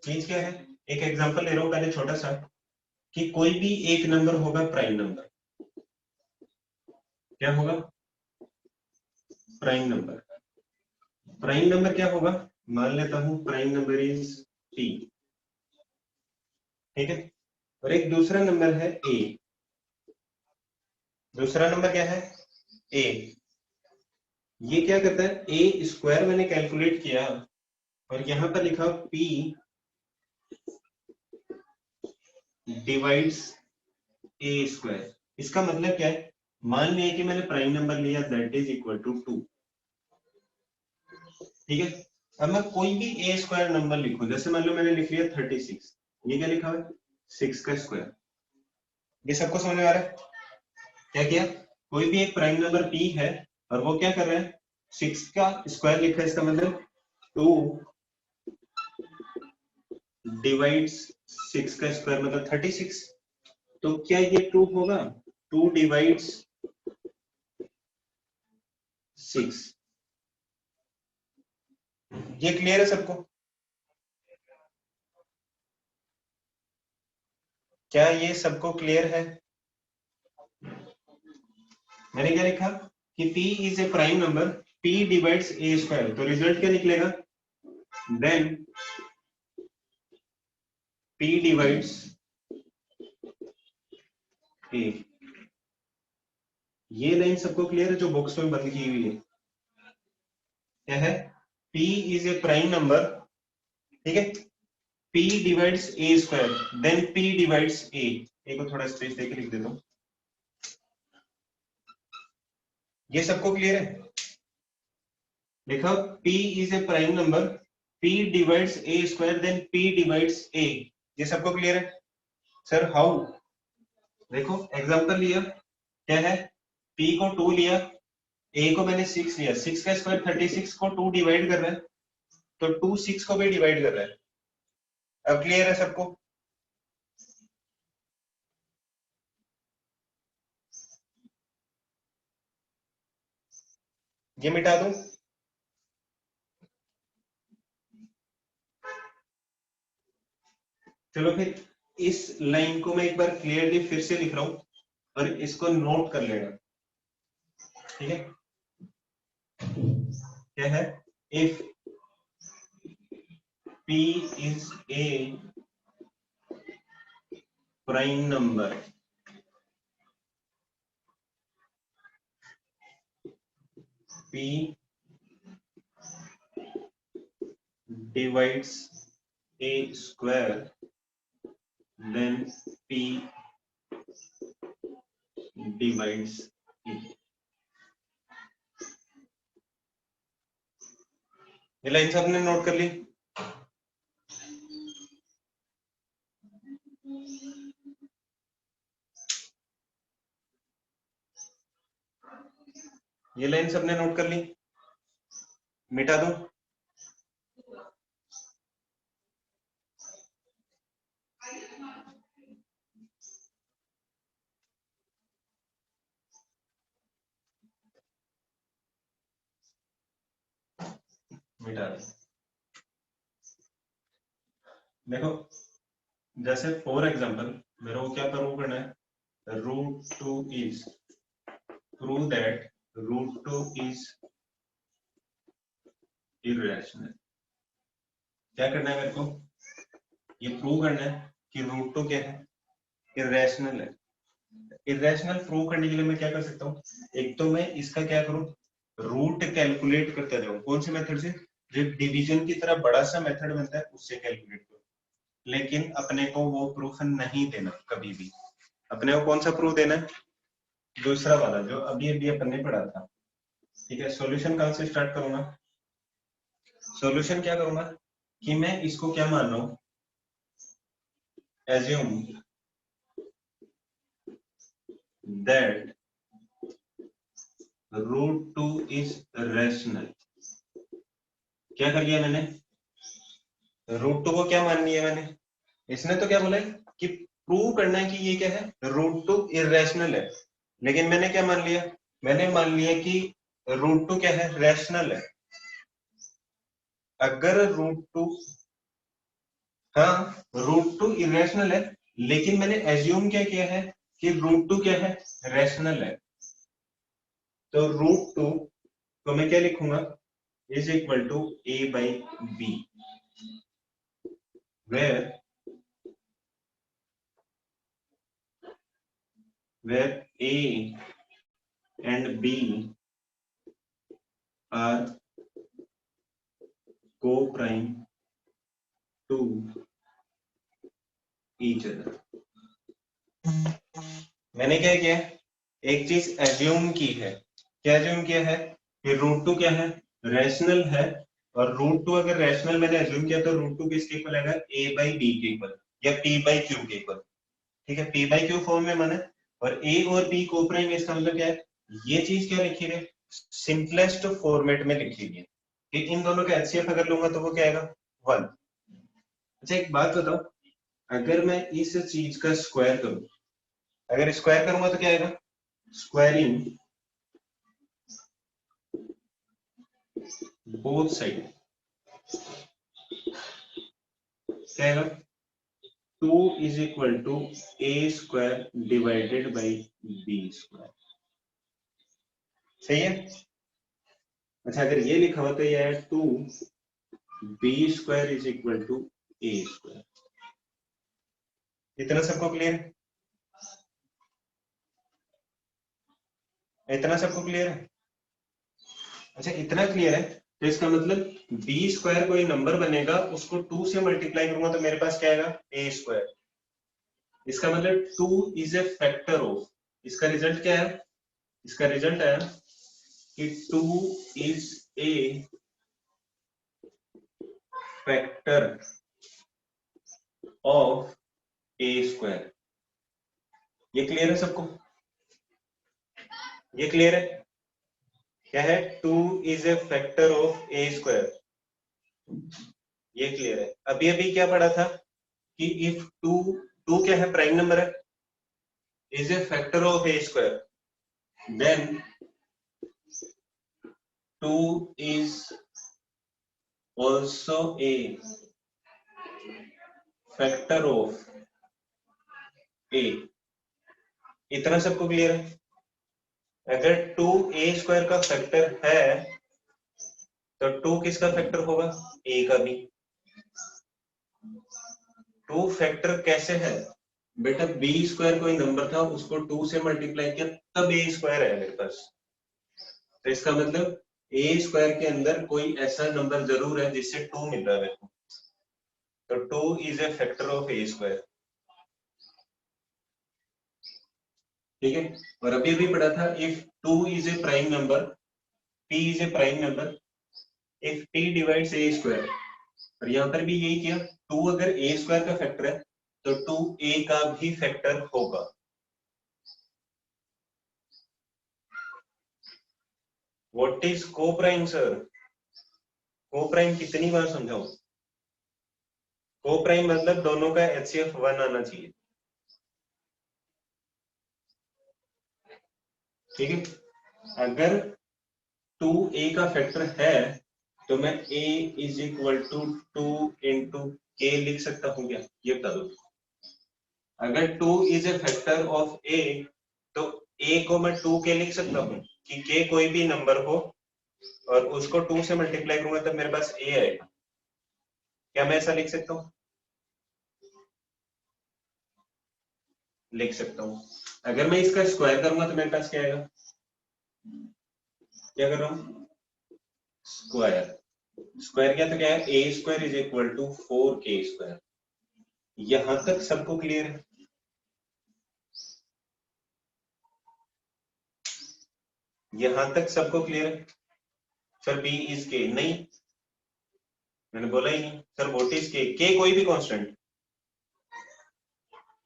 चीज क्या है, एक एग्जांपल ले रहा हूं पहले छोटा सा, कि कोई भी एक नंबर होगा प्राइम नंबर। क्या होगा? Prime number. प्राइम नंबर क्या होगा? मान लेता हूं प्राइम नंबर इज पी, ठीक है। और एक दूसरा नंबर है ए। दूसरा नंबर क्या है? ए। ये क्या करता है, ए स्क्वायर मैंने कैलकुलेट किया और यहां पर लिखा पी डिवाइड्स ए स्क्वायर। इसका मतलब क्या है, मान लिया कि मैंने प्राइम नंबर लिया दैट इज इक्वल टू 2, ठीक है। अब मैं कोई भी ए स्क्वायर नंबर लिखूं, जैसे मान लो मैंने लिख लिया 36, ये क्या लिखा हुआ है? 6 का स्क्वायर। ये सबको समझ में आ रहा है? क्या किया, कोई भी एक प्राइम नंबर पी है और वो क्या कर रहा है, 6 का स्क्वायर लिखा है, इसका मतलब 2 डिवाइड्स 6 का स्क्वायर मतलब 36। तो क्या ये 2 होगा? 2 डिवाइड्स 6। ये क्लियर है सबको? क्या ये सबको क्लियर है? मैंने क्या लिखा कि P is a prime number, P divides a square, तो रिजल्ट क्या निकलेगा? Then P divides a. ये लाइन सबको क्लियर है जो बॉक्स में बंद की हुई है? क्या है? P is a prime number, ठीक है। P divides a square, then P divides ए। ए को थोड़ा स्पेस देके लिख देता हूं। ये सबको क्लियर है? लिखा P is a prime number, P divides a square, then P divides a. ये सबको क्लियर है? Sir how? देखो एग्जांपल लिया, क्या है, P को 2 लिया, A को मैंने 6 लिया, 6 का स्क्वायर 36 को 2 डिवाइड कर रहा है, तो 2 6 को भी डिवाइड कर रहा है। अब क्लियर है सबको? ये मिटा दूं? चलो फिर इस लाइन को मैं एक बार क्लियरली फिर से लिख रहा हूं और इसको नोट कर लेना, ठीक है। क्या है, if P is a prime number, P divides a square, then P divides a. ये लाइन सबने नोट कर ली? ये लाइन सबने नोट कर ली? मिटा दूं? मिटा दूं? देखो, जैसे फॉर एग्जांपल मेरे को क्या प्रूव करना है, root two is, prove that root two is irrational. क्या करना है मेरे को, ये प्रूव करना है कि रूट टू क्या है, इरेशनल है। इरेशनल प्रूव करने के लिए मैं क्या कर सकता हूँ, एक तो मैं इसका क्या करूँ, रूट कैलकुलेट करते जाऊँ। कौन से मेथड से? जो डिवीजन की तरह बड़ा सा मेथड बनता है उससे कैलकुलेट करो। लेकिन अपने को वो प्रूफ नहीं देना कभी भी। अपने को कौन सा प्रूफ देना है? दूसरा वाला जो अभी अभी अपन ने पढ़ा था, ठीक है। सॉल्यूशन कहां से स्टार्ट करूंगा? सॉल्यूशन क्या करूंगा कि मैं इसको क्या मान रहा हूं, assume that root two is rational. क्या कर लिया मैंने, रूट टू को क्या मान लिया मैंने। इसने तो क्या बोला है कि प्रूव करना है कि ये क्या है, रूट टू इरेशनल है। लेकिन मैंने क्या मान लिया, मैंने मान लिया कि रूट टू क्या है, रैशनल है। अगर रूट टू हाँ, √2 इरेशनल है, लेकिन मैंने एज्यूम क्या किया है कि √2 क्या है, रैशनल है। तो √2 को मैं क्या लिखूंगा, is equal to a/b, where a and b are co-prime to each other। मैंने क्या किया, एक चीज एज्यूम की है। क्या एज्यूम किया है कि √2 क्या है, रैशनल है। और √2 अगर रैशनल मैंने एज्यूम किया तो √2 किसके इक्वल आएगा, a/b के इक्वल या p/q के इक्वल। ठीक है, p/q फॉर्म में माना, और a और b को प्राइम, इसका मतलब क्या है, ये चीज क्या लिखी है, सिंपलेस्ट फॉर्मेट में लिखी है कि इन दोनों का एचसीएफ अगर लूंगा तो वो क्या आएगा, 1। अच्छा एक बात बताओ, अगर मैं इस चीज का स्क्वायर करूं, अगर स्क्वायर करूंगा तो क्या आएगा, स्क्वायरिंग बोथ साइड क्या आएगा, 2 is equal to a square divided by b square. सही है। अच्छा अगर ये लिखा हुआ तो ये है 2b square is equal to a square. इतना सबको क्लियर है, इतना सबको क्लियर है। अच्छा इतना क्लियर है, तो इसका मतलब b स्क्वायर कोई नंबर बनेगा, उसको 2 से मल्टीप्लाई करूंगा तो मेरे पास क्या आएगा, a स्क्वायर। इसका मतलब 2 इज ए फैक्टर ऑफ, इसका रिजल्ट क्या है, इसका रिजल्ट है कि 2 is a factor of a square. ये क्लियर है सबको, ये क्लियर है, क्या है, 2 is a factor of a square, ये क्लियर है। अभी अभी क्या पढ़ा था कि इफ 2 क्या है, प्राइम नंबर है, is a factor of a square, then 2 is also a factor of a। इतना सबको क्लियर है। अगर 2 a स्क्वायर का फैक्टर है तो 2 किसका फैक्टर होगा, a का भी। 2 फैक्टर कैसे है बेटा, b स्क्वायर कोई नंबर था, उसको 2 से मल्टीप्लाई किया तब a स्क्वायर है मेरे पास। तो इसका मतलब a स्क्वायर के अंदर कोई ऐसा नंबर जरूर है जिससे 2 मिल रहा है मेरे को। तो 2 is a factor of a square. ठीक है, और अभी भी पढ़ा था, if 2 is a prime number, p is a prime number if p divides a square. और यहां पर भी यही किया, 2 अगर a स्क्वायर का फैक्टर है तो 2 a का भी फैक्टर होगा। What is coprime sir, coprime कितनी बार समझाऊं, कोप्राइम मतलब दोनों का एचसीएफ 1 आना चाहिए। ठीक है, अगर 2a का फैक्टर है तो मैं a is equal to 2 into k लिख सकता हूं क्या, ये बता दो। अगर 2 is a factor of a तो a को मैं 2 के लिख सकता हूं कि k कोई भी नंबर हो और उसको 2 से मल्टीप्लाई करूंगा तब मेरे पास a आएगा। क्या मैं ऐसा लिख सकता हूं, लिख सकता हूं। अगर मैं इसका स्क्वायर करूंगा तो मेरे पास क्या आएगा, क्या कर रहा हूं, स्क्वायर। स्क्वायर क्या, तो क्या है, a square is equal to 4k square. यहां तक सबको क्लियर है, यहां तक सबको क्लियर है। सर b इज k, नहीं मैंने बोला ही नहीं सर, व्हाट इज k कोई भी कांस्टेंट,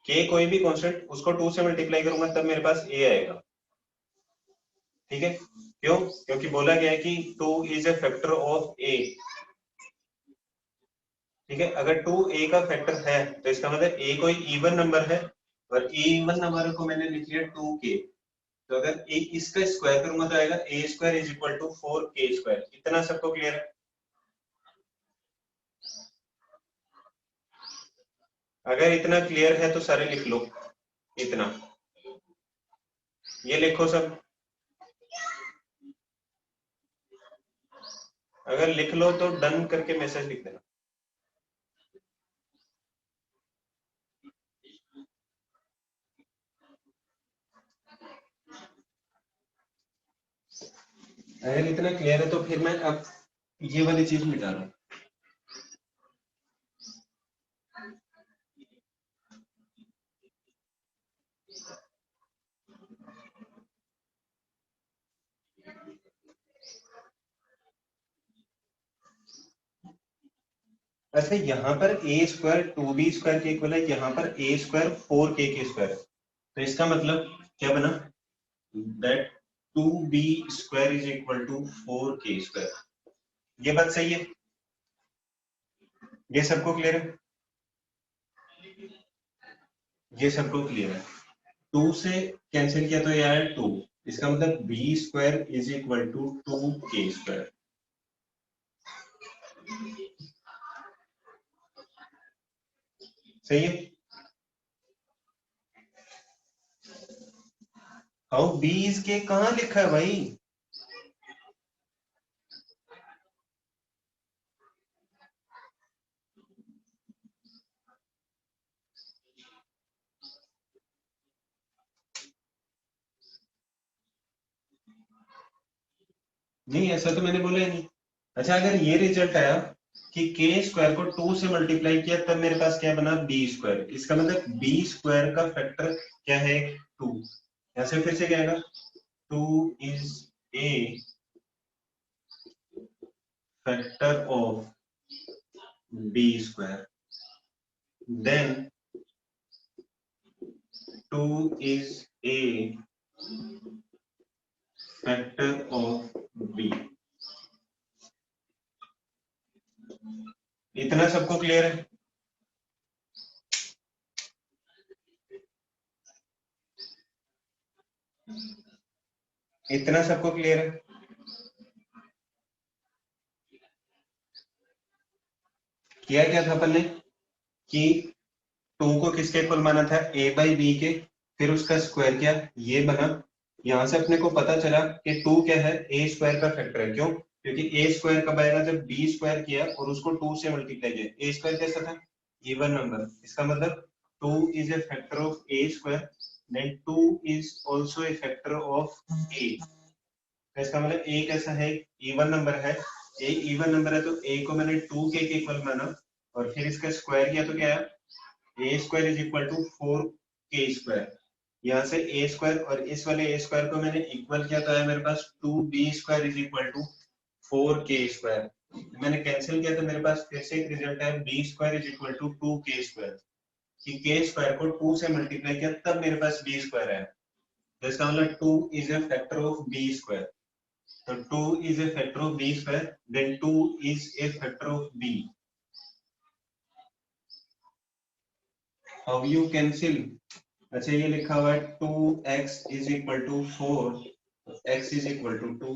k कोई भी कांस्टेंट, उसको 2 से मल्टीप्लाई करूंगा तब मेरे पास a आएगा। ठीक है, क्यों, क्योंकि बोला गया है कि 2 is a factor of a। ठीक है, अगर 2 a का फैक्टर है तो इसका मतलब a कोई इवन नंबर है, और इवन नंबर को मैंने लिख लिया 2k। तो अगर इसका स्क्वायर करूंगा तो आएगा a square is equal to 4k square. इतना सबको क्लियर है। अगर इतना क्लियर है तो सारे लिख लो, इतना ये लिखो सब। अगर लिख लो तो डन करके मैसेज लिख देना। अगर इतना क्लियर है तो फिर मैं अब ये वाली चीज मिटा रहा हूं। अच्छा, यहाँ पर ए स्क्वायर 2b स्क्वायर के इक्वल है, यहाँ पर ए स्क्वायर 4k के स्क्वायर है, तो इसका मतलब क्या बना, that 2b square is equal to 4k square. ये बात सही है? ये सबको क्लियर है? ये सबको क्लियर है? 2 से कैंसिल किया तो ये आया 2, इसका मतलब b square is equal to 2k square. सही है? हाउ b इज के कहां लिखा है भाई? नहीं, ऐसा तो मैंने बोला ही नहीं। अच्छा, अगर ये रिजल्ट आया कि के स्क्वायर को 2 से मल्टीप्लाई किया तब मेरे पास क्या बना, बी स्क्वायर, इसका मतलब बी स्क्वायर का फैक्टर क्या है, 2। यहां से फिर से क्या आएगा, 2 is a factor of B square, then 2 is a factor of B. इतना सबको क्लियर है? इतना सबको क्लियर है? किया क्या था अपन ने कि 2 को किसके इक्वल माना था, a बाई बी के, फिर उसका स्क्वायर किया, ये बना। यहां से अपने को पता चला कि 2 क्या है, a स्क्वायर का फैक्टर है। क्यों? क्योंकि a स्क्वायर कब आएगा, जब b स्क्वायर किया और उसको 2 से मल्टीप्लाई किया। a स्क्वायर कैसा था, इवन नंबर, इसका मतलब 2 is a factor of a square, then 2 is also a factor of a। तो इसका मतलब a कैसा है, इवन नंबर है। a इवन नंबर है तो a को मैंने 2k के इक्वल माना और फिर इसका स्क्वायर किया तो क्या आया, a square is equal to 4k square. यहाँ से ए स्क्वायर और इस वाले ए स्क्वायर को मैंने इक्वल किया तो आया मेरे पास 2b square is equal to 4k square. मैंने कैंसिल किया तो मेरे पास फिर से एक रिजल्ट है, b square is equal to 2k square, कि k स्क्वायर को 2 से मल्टीप्लाई किया तब मेरे पास b स्क्वायर है। तो इसका मतलब 2 is a factor of b square. तो 2 is a factor of b square, then 2 is a factor of b. How you cancel? अच्छा, ये लिखा हुआ है 2x is equal to 4, x is equal to 2।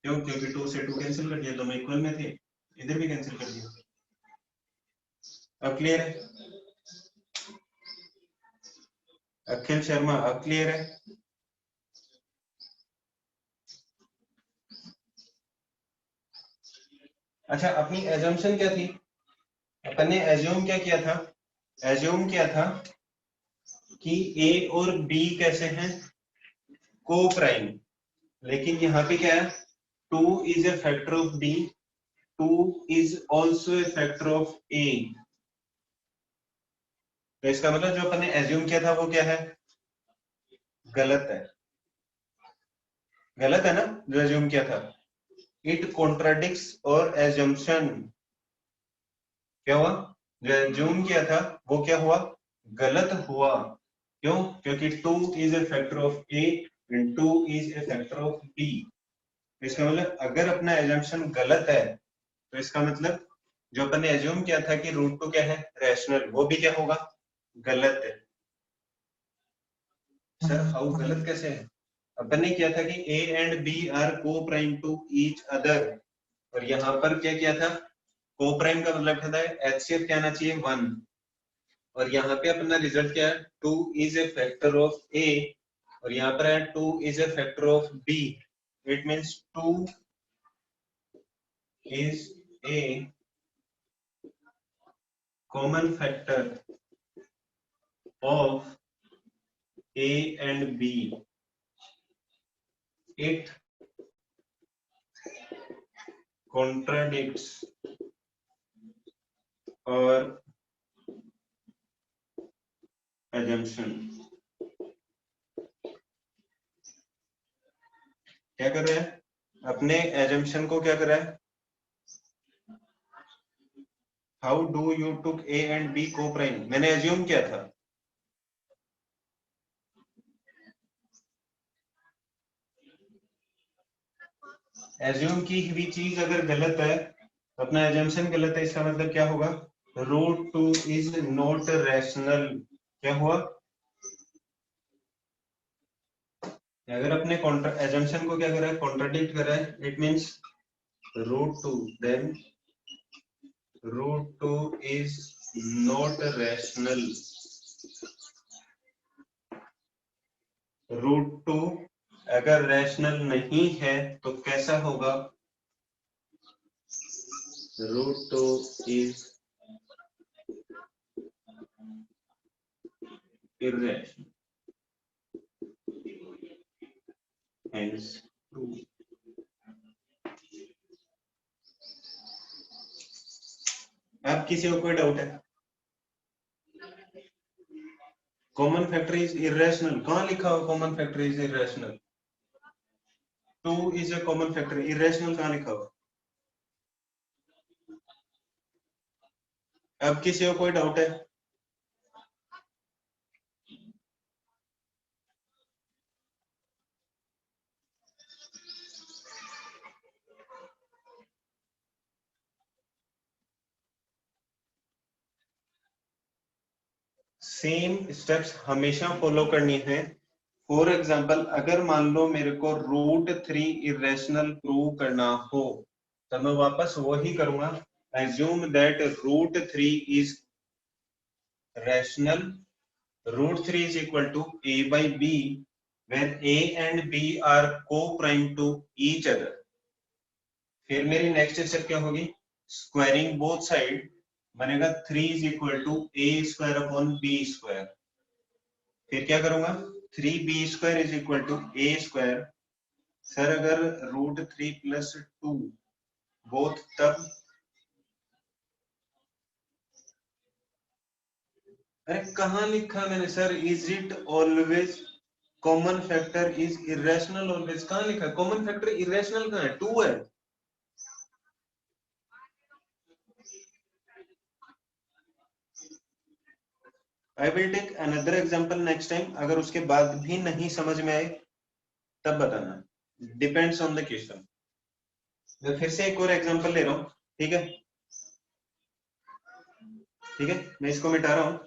क्यों? क्योंकि 2 से 2 कैंसिल कर दिया, दोनों इक्वल में थे, इधर भी कैंसिल कर दिया। अब क्लियर है? अखिल शर्मा, अब क्लियर है? अच्छा, अपनी एजम्पशन क्या थी, अपन ने एज्यूम क्या किया था, एज्यूम किया था कि a और b कैसे हैं, को प्राइम। लेकिन यहाँ पे क्या है, 2 is a factor of b, 2 is also a factor of a। तो इसका मतलब जो अपन ने एज्यूम किया था वो क्या है, गलत है। गलत है ना जो एज्यूम किया था, इट कॉन्ट्राडिक्ट्स और एजम्पशन। क्या हुआ, जो एज्यूम किया था वो क्या हुआ, गलत हुआ। क्यों? क्योंकि 2 is a factor of a and 2 is a factor of b। इसका मतलब अगर अपना एजम्पशन गलत है तो इसका मतलब जो अपन ने एज्यूम किया था कि रूट 2 क्या है, रैशनल, वो भी क्या होगा, गलत है। सर हाउ गलत कैसे है, अपन ने किया था कि a एंड b आर को प्राइम टू ईच अदर, और यहाँ पर क्या किया था, को प्राइम का मतलब कहता है एचसीएफ क्या आना चाहिए 1, और यहाँ पे अपना रिजल्ट क्या है 2 is a factor of A, और यहाँ पर है 2 is a factor of B, it means 2 is a common factor of A and B. It contradicts our assumption. क्या कर रहा है? अपने assumption को क्या कर रहा है? How do you took A and B co-prime? मैंने assume किया था. assume की हुई चीज अगर गलत है, अपना assumption गलत है, इसका मतलब क्या होगा? Root 2 is not rational. क्या हुआ? अगर अपने assumption को क्या कर रहा है? Contradict कर रहा है. It means root 2, then root 2 is not rational. Root 2 अगर रैशनल नहीं है तो कैसा होगा? Root 2 is irrational. Hence 2. अब किसी को कोई डाउट है? कॉमन फैक्टर इज इरेशनल, कहां लिखा हुआ common factor is irrational? 2 is a common factor, irrational कहां लिखा हुआ? अब किसी को कोई डाउट है? सेम स्टेप्स हमेशा फॉलो करनी है. फॉर एग्जाम्पल अगर मान लो मेरे को रूट 3 इरेशनल प्रूव करना हो तो मैं वापस वही करूंगा. assume that root 3 is rational. root 3 is equal to a by b when a and b are co-prime to each other. फिर मेरी नेक्स्ट स्टेप क्या होगी? स्क्वायरिंग बोथ साइड बनेगा 3 is equal to a square upon b square. फिर क्या करूंगा? 3b square is equal to a square. Sir अगर root 3 plus 2 both, तब अरे कहां लिखा मैंने sir? Is it always common factor is irrational always? कहां लिखा? कॉमन फैक्टर इरेशनल कहां है? 2 है. I will take another example next time. अगर उसके बाद भी नहीं समझ में आए तब बताना. Depends on the question. मैं फिर से एक और एग्जांपल ले रहा हूं. ठीक है, ठीक है, मैं इसको मिटा रहा हूं.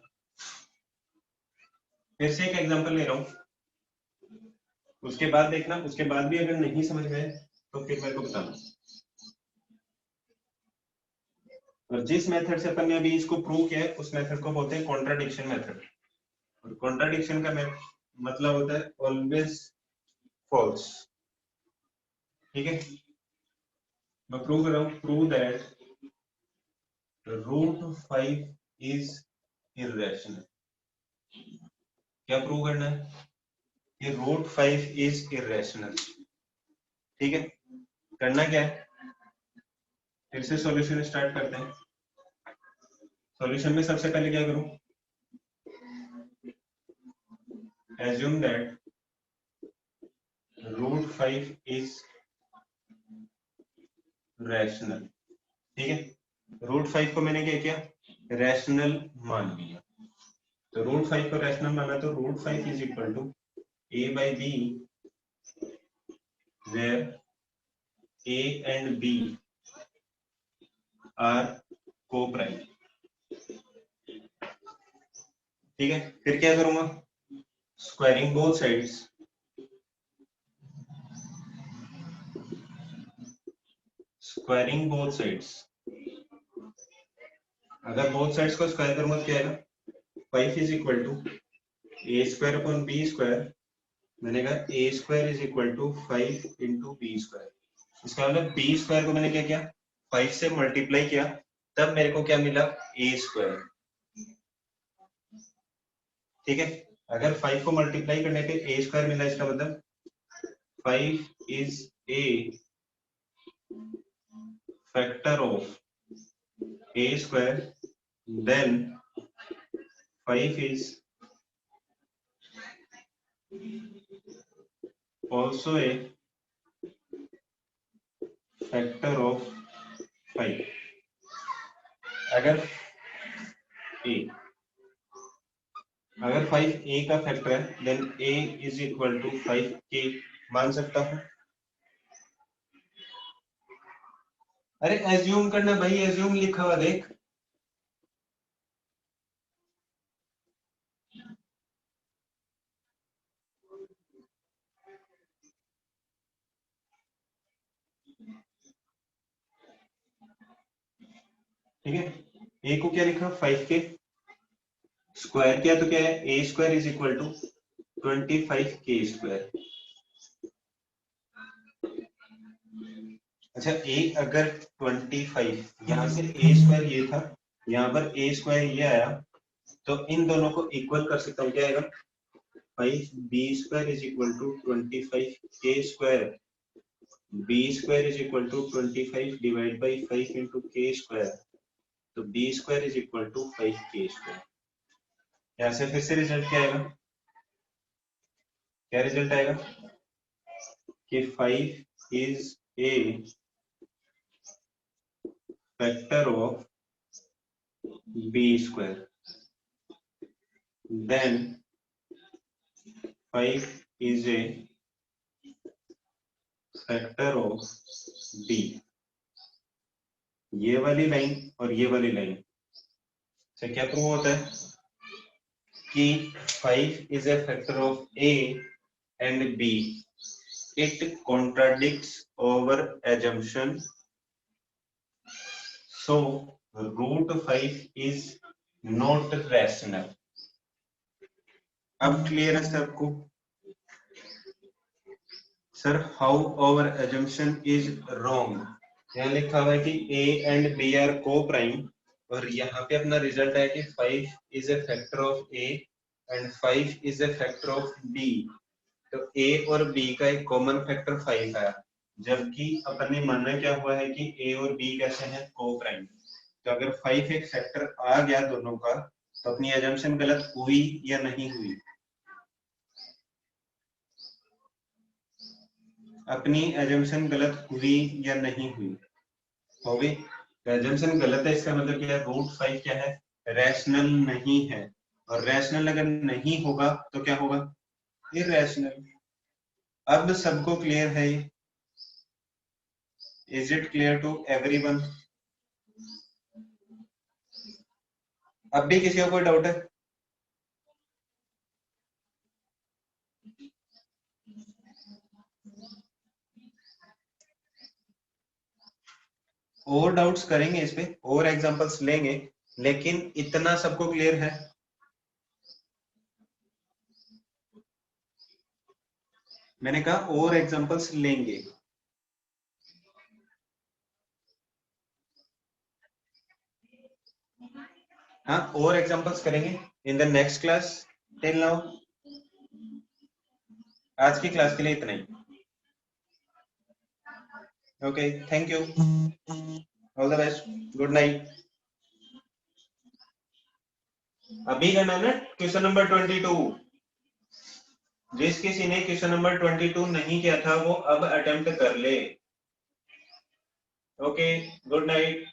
फिर से एक एग्जांपल ले रहा हूं. उसके बाद देखना, उसके बाद भी अगर नहीं समझ में आए तो फिर मेरे को बताना. और जिस मेथड से अपन ने अभी इसको प्रूव किया है उस मेथड को बोलते हैं कॉन्ट्राडिक्शन मेथड. और कॉन्ट्राडिक्शन का मतलब होता है ऑलवेज फॉल्स. ठीक है, मैं प्रूव कर रहा हूं. Prove that root 5 is irrational. क्या प्रूव करना है? कि रूट 5 इज इरेशनल. ठीक है, करना क्या है? फिर से सॉल्यूशन स्टार्ट करते हैं. सॉल्यूशन में सबसे पहले क्या करूं? assume that root 5 is rational. ठीक है, रूट 5 को मैंने क्या किया? रैशनल मान लिया. तो रूट 5 को रैशनल माना तो root 5 is equal to a by b where a and b are co-prime. ठीक है, फिर क्या करूंगा? Squaring both sides. Squaring both sides अगर बोथ साइड्स को स्क्वायर करूंगा तो क्या आएगा, 5 is equal to a square upon b square, मैंने कहा a square is equal to 5 into b square. इसका मतलब बी स्क्वायर को मैंने क्या किया, 5 से मल्टीप्लाई किया, तब मेरे को क्या मिला, ए स्क्वायर। ठीक है, अगर 5 को मल्टीप्लाई करने पे ए स्क्वायर मिला, इसका मतलब 5 is a factor of A square, then 5 is also a factor of 5। अगर 5 a का फैक्टर है, then a is equal to 5 k मान सकता हूं। अरे एज्यूम करना भाई, एज्यूम लिखा हुआ देख। ठीक है, a को क्या लिखा, 5 के स्क्वायर किया तो क्या है, ए square is equal to 25 k square. अच्छा, a अगर 25, यहाँ से ए स्क्वायर ये था, यहाँ पर ए स्क्वायर ये आया, तो इन दोनों को इक्वल कर सकता हूँ, क्या आएगा, 5 B square is equal to 25 k square, B square is equal to 25 divide by 5 into k square, तो B square is equal to 5 k square. यहाँ से फिर से रिजल्ट क्या आएगा, क्या रिजल्ट आएगा कि 5 is a factor of B square, then 5 is a factor of b। ये वाली लाइन और ये वाली लाइन से क्या प्रूव होता है कि 5 is a factor of a and b, it contradicts our assumption, so root 5 is not rational। अब क्लियर है सबको? Sir how our assumption is wrong, यहाँ लिखा हुआ है कि a and b are co-prime, और यहाँ पे अपना रिजल्ट है कि 5 is a factor of a and 5 is a factor of b, तो a और b का एक कॉमन फैक्टर 5 आया, जबकि अपने मानना क्या हुआ है कि a और b कैसे हैं, को-प्राइम। तो अगर 5 एक फैक्टर आ गया दोनों का, तो अपनी assumption गलत हुई या नहीं हुई, अपनी एजम्पशन गलत हुई या नहीं हुई, हो गई। एजम्पशन गलत है, इसका मतलब क्या है, रूट 5 क्या है, रैशनल नहीं है, और रैशनल अगर नहीं होगा तो क्या होगा, इरैशनल। अब सबको क्लियर है? Is it clear to everyone? अब भी किसी को कोई डाउट है? और डाउट्स करेंगे इस पे, और एग्जांपल्स लेंगे, लेकिन इतना सबको क्लियर है? मैंने कहा और एग्जांपल्स लेंगे। हाँ, और एग्जांपल्स करेंगे in the next class. Till now आज की क्लास के लिए इतना ही। Okay, thank you, all the best, good night. अभी करना है ना क्वेश्चन नंबर 22। जिस किसी ने क्वेश्चन नंबर 22 नहीं किया था वो अब अटेम्प्ट कर ले। Okay, good night.